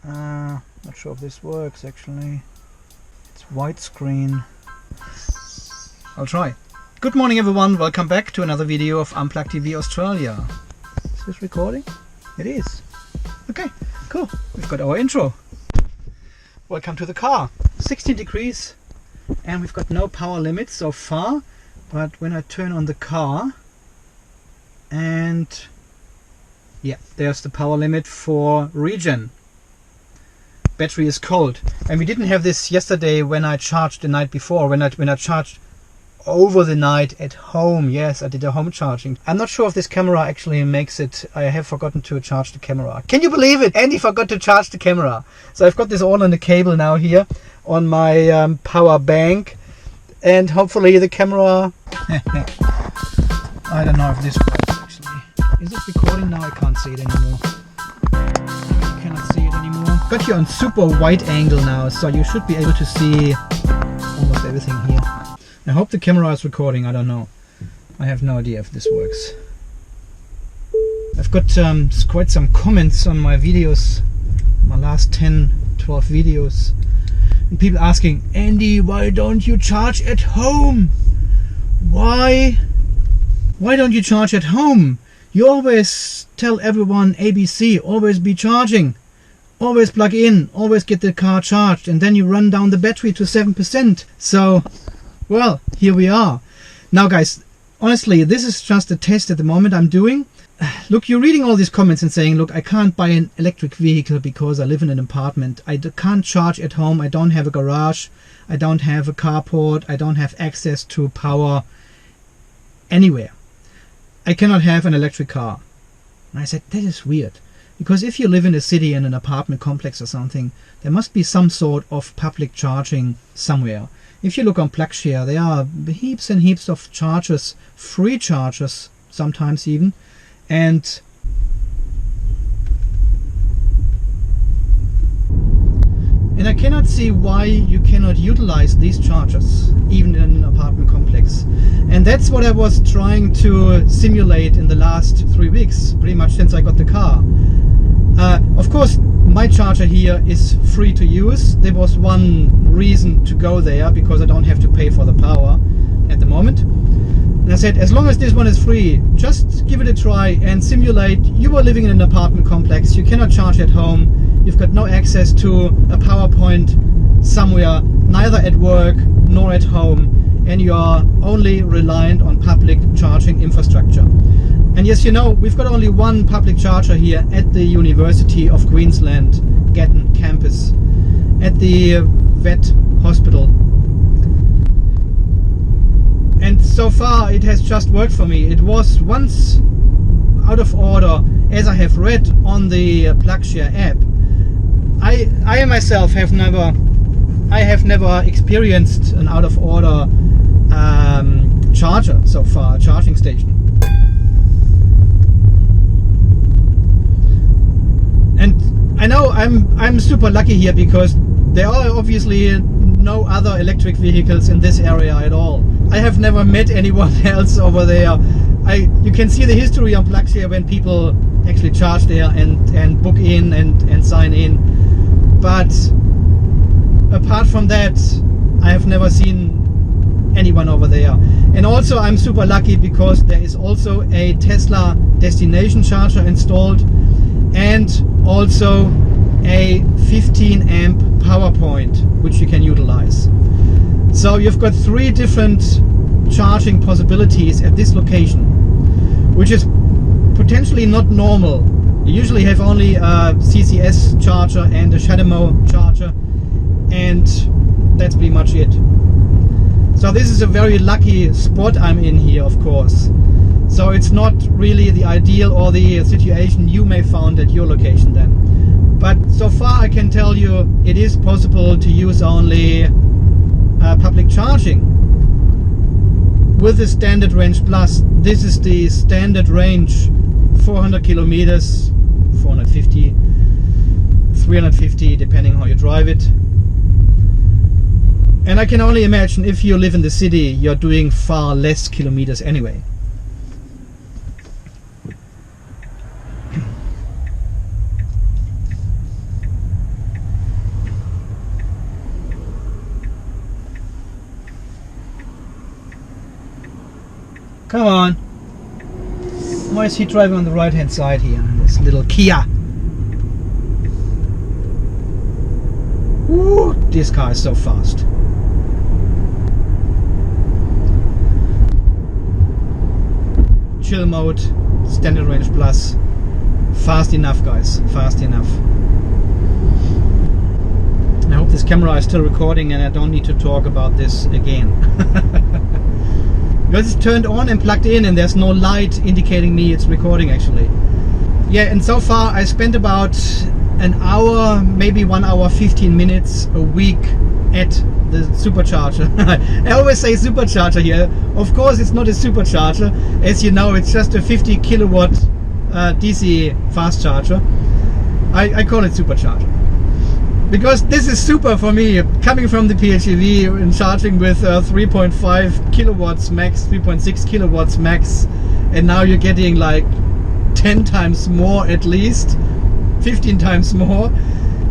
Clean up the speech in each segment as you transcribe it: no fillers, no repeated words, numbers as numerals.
Not sure if this works actually. It's widescreen. I'll try. Good morning everyone, welcome back to another video of Unplugged TV Australia. Is this recording? It is. Okay, cool. We've got our intro. Welcome to the car. 16 degrees and we've got no power limit so far, but when I turn on the car and yeah, there's the power limit for regen. Battery is cold, and we didn't have this yesterday when I charged the night before, when I charged over the night at home. Yes, I did a home charging. I'm not sure if this camera actually makes it. I have forgotten to charge the camera. Can you believe it? Andy forgot to charge the camera. So I've got this all on the cable now here on my power bank, and hopefully the camera I don't know if this works actually. Is it recording now? I can't see it anymore. I cannot see it anymore. Got you on super wide angle now, so you should be able to see almost everything here. I hope the camera is recording, I don't know. I have no idea if this works. I've got quite some comments on my videos, my last 10-12 videos. And people asking, Andy, why don't you charge at home? Why don't you charge at home? You always tell everyone ABC, always be charging. Always plug in, always get the car charged, and then you run down the battery to 7%. So, well, here we are. Now guys, honestly, this is just a test at the moment I'm doing. Look, you're reading all these comments and saying, look, I can't buy an electric vehicle because I live in an apartment. I can't charge at home. I don't have a garage. I don't have a carport. I don't have access to power anywhere. I cannot have an electric car. And I said, that is weird. Because if you live in a city in an apartment complex or something, there must be some sort of public charging somewhere. If you look on PlugShare, there are heaps and heaps of chargers, free chargers sometimes even, and I cannot see why you cannot utilize these chargers even in an apartment complex. And that's what I was trying to simulate in the last 3 weeks, pretty much since I got the car. Of course, my charger here is free to use. There was one reason to go there, because I don't have to pay for the power at the moment. And I said, as long as this one is free, just give it a try and simulate you are living in an apartment complex, you cannot charge at home, you've got no access to a power point somewhere, neither at work nor at home, and you are only reliant on public charging infrastructure. And yes, you know, we've got only one public charger here at the University of Queensland, Gatton campus, at the vet hospital. And so far it has just worked for me. It was once out of order, as I have read on the PlugShare app. I myself have never experienced an out of order charger so far, charging station. And I know I'm super lucky here, because there are obviously no other electric vehicles in this area at all. I have never met anyone else over there. You can see the history on PlugShare when people actually charge there and book in and sign in. But apart from that, I have never seen anyone over there. And also I'm super lucky because there is also a Tesla destination charger installed, and also a 15 amp power point which you can utilize. So you've got 3 different charging possibilities at this location, which is potentially not normal. You usually have only a CCS charger and a Shademo charger, and that's pretty much it. So this is a very lucky spot I'm in here, of course. So it's not really the ideal or the situation you may found at your location then. But so far I can tell you it is possible to use only public charging with the standard range plus. This is the standard range, 400 kilometers, 450, 350 depending how you drive it. And I can only imagine if you live in the city, you're doing far less kilometers anyway. Come on. Why is he driving on the right hand side here? This little Kia. Woo, this car is so fast. Chill mode, standard range plus. Fast enough, guys, fast enough. I hope this camera is still recording and I don't need to talk about this again. Because it's turned on and plugged in and there's no light indicating me it's recording actually. Yeah, and so far I spent about an hour, maybe 1 hour 15 minutes a week at the supercharger. I always say supercharger here. Of course it's not a supercharger. As you know, it's just a 50 kilowatt DC fast charger. I call it supercharger because this is super for me, coming from the PHEV and charging with 3.5 kilowatts max, 3.6 kilowatts max, and now you're getting like 10 times more, at least 15 times more.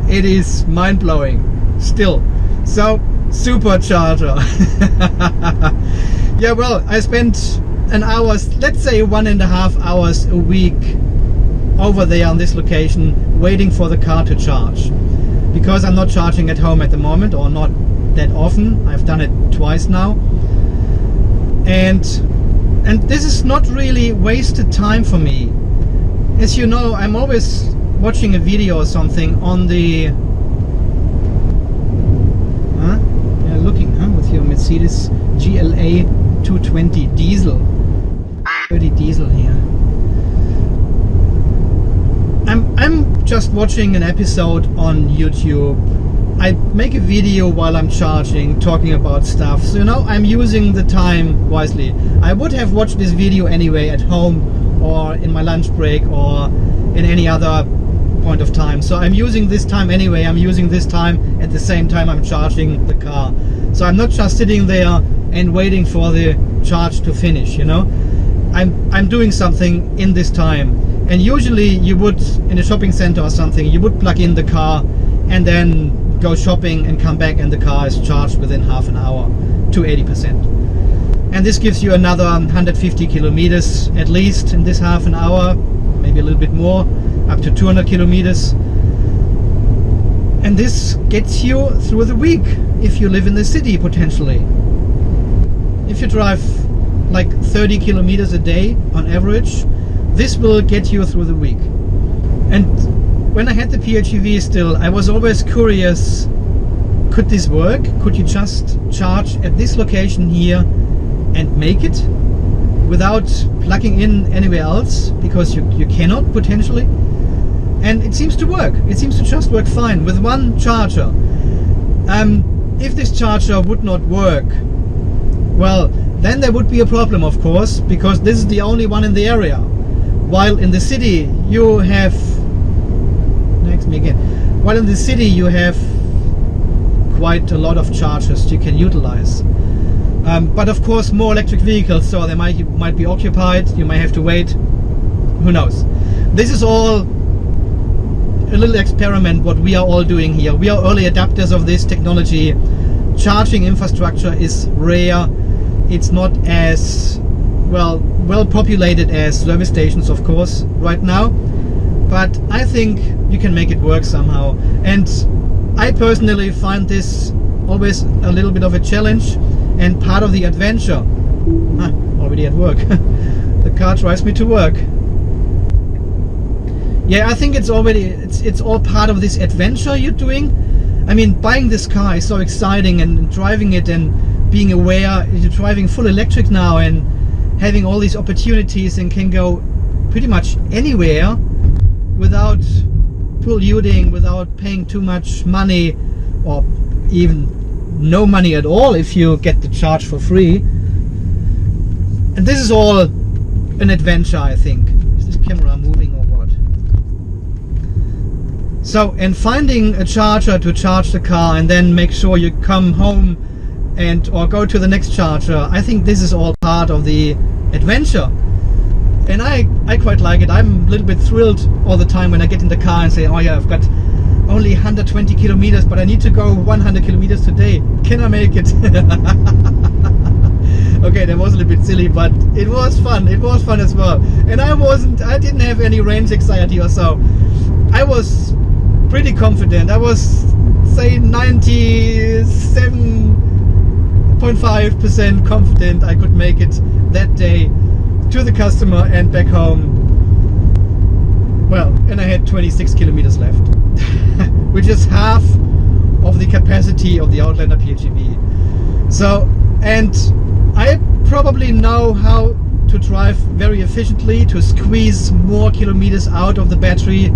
It is mind-blowing still. So supercharger. Yeah, well, I spent an hour, let's say 1.5 hours a week over there on this location waiting for the car to charge, because I'm not charging at home at the moment, or not that often. I've done it twice now, and this is not really wasted time for me. As you know, I'm always watching a video or something on the looking with your Mercedes GLA 220 diesel, 30 diesel here. I'm just watching an episode on YouTube. I make a video while I'm charging, talking about stuff. So, you know, I'm using the time wisely. I would have watched this video anyway at home or in my lunch break or in any other point of time. So I'm using this time anyway. I'm using this time at the same time I'm charging the car. So I'm not just sitting there and waiting for the charge to finish, you know. I'm doing something in this time. And usually you would, in a shopping center or something, you would plug in the car and then go shopping and come back and the car is charged within half an hour to 80%. And this gives you another 150 kilometers at least in this half an hour, maybe a little bit more, up to 200 kilometers. And this gets you through the week if you live in the city potentially. If you drive like 30 kilometers a day on average, this will get you through the week. And when I had the PHEV still, I was always curious, could this work? Could you just charge at this location here and make it without plugging in anywhere else? Because you cannot potentially. And it seems to work. It seems to just work fine with one charger. If this charger would not work, well, then there would be a problem, of course, because this is the only one in the area. While in the city you have, while in the city you have quite a lot of chargers you can utilize. But of course more electric vehicles, so they might be occupied, you might have to wait, who knows. This is all a little experiment what we are all doing here. We are early adapters of this technology. Charging infrastructure is rare. It's not as well populated as service stations, of course, right now, but I think you can make it work somehow. And I personally find this always a little bit of a challenge and part of the adventure. Already at work. The car drives me to work. Yeah, I think it's all part of this adventure you're doing. I mean, buying this car is so exciting, and driving it and being aware you're driving full electric now and having all these opportunities and can go pretty much anywhere without polluting, without paying too much money, or even no money at all if you get the charge for free. And this is all an adventure, I think. Is this camera moving or what? So, and finding a charger to charge the car and then make sure you come home or go to the next charger, I think this is all part of the adventure. And I quite like it. I'm a little bit thrilled all the time when I get in the car and say, oh yeah, I've got only 120 kilometers, but I need to go 100 kilometers today. Can I make it? Okay, that was a little bit silly, but it was fun. It was fun as well. And I didn't have any range anxiety or so. I was pretty confident. I was, say, 97.5% confident I could make it that day to the customer and back home. Well, and I had 26 kilometers left, which is half of the capacity of the Outlander PHEV. So, and I probably know how to drive very efficiently to squeeze more kilometers out of the battery.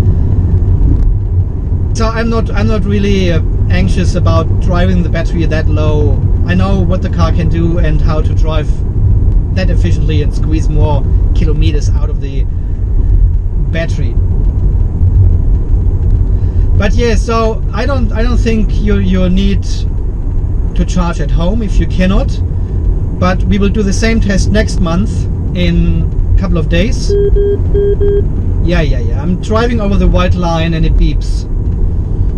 So I'm not really anxious about driving the battery that low. I know what the car can do and how to drive that efficiently and squeeze more kilometers out of the battery. But yeah, so I don't think you need to charge at home if you cannot. But we will do the same test next month in a couple of days. Yeah. I'm driving over the white line and it beeps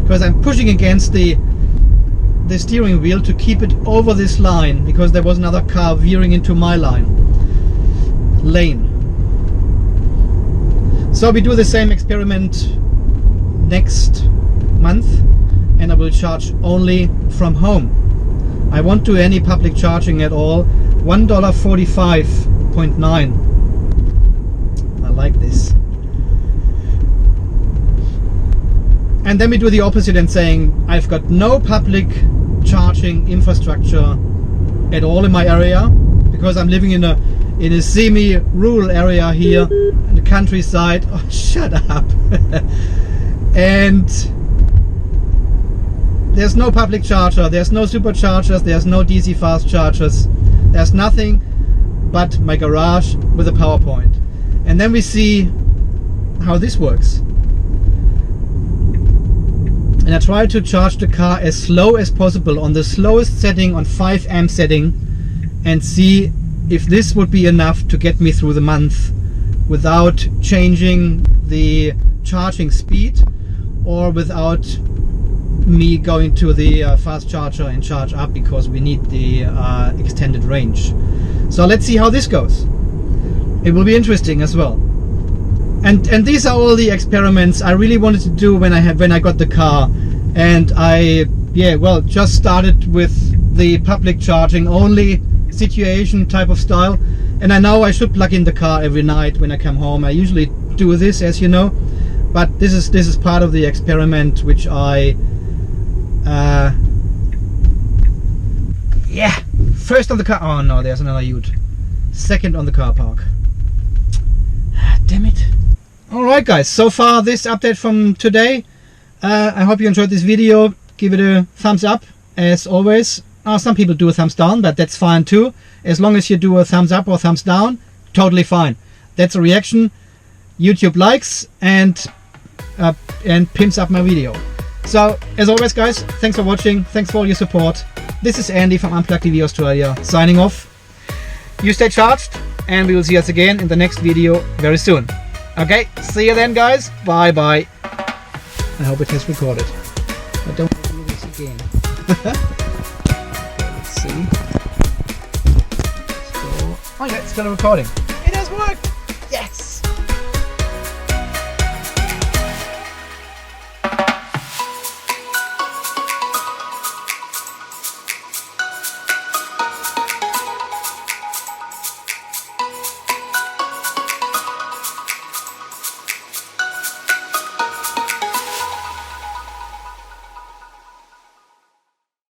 because I'm pushing against the steering wheel to keep it over this line because there was another car veering into my lane. So we do the same experiment next month and I will charge only from home. I won't do any public charging at all. $1.45.9. I like this. And then we do the opposite and saying I've got no public charging infrastructure at all in my area because I'm living in a semi-rural area here in the countryside. Oh, shut up. And there's no public charger, there's no superchargers, there's no DC fast chargers, there's nothing but my garage with a power point. And then we see how this works. And I try to charge the car as slow as possible on the slowest setting, on 5 amp setting, and see if this would be enough to get me through the month without changing the charging speed or without me going to the fast charger and charge up because we need the extended range. So let's see how this goes. It will be interesting as well. And these are all the experiments I really wanted to do when I got the car. And I just started with the public charging only situation type of style. And I know I should plug in the car every night when I come home. I usually do this, as you know. But this is part of the experiment which I first on the car. Oh no, there's another ute. Second on the car park. Damn it. Alright guys, so far this update from today. I hope you enjoyed this video. Give it a thumbs up as always. Some people do a thumbs down, but that's fine too. As long as you do a thumbs up or thumbs down, totally fine. That's a reaction. YouTube likes and pimps up my video. So as always guys, thanks for watching, thanks for all your support. This is Andy from Unplugged TV Australia signing off. You stay charged and we will see us again in the next video very soon. Okay, see you then guys, bye bye. I hope it has recorded. I don't want to do this again. Let's see. Oh yeah, it's still recording. It has worked!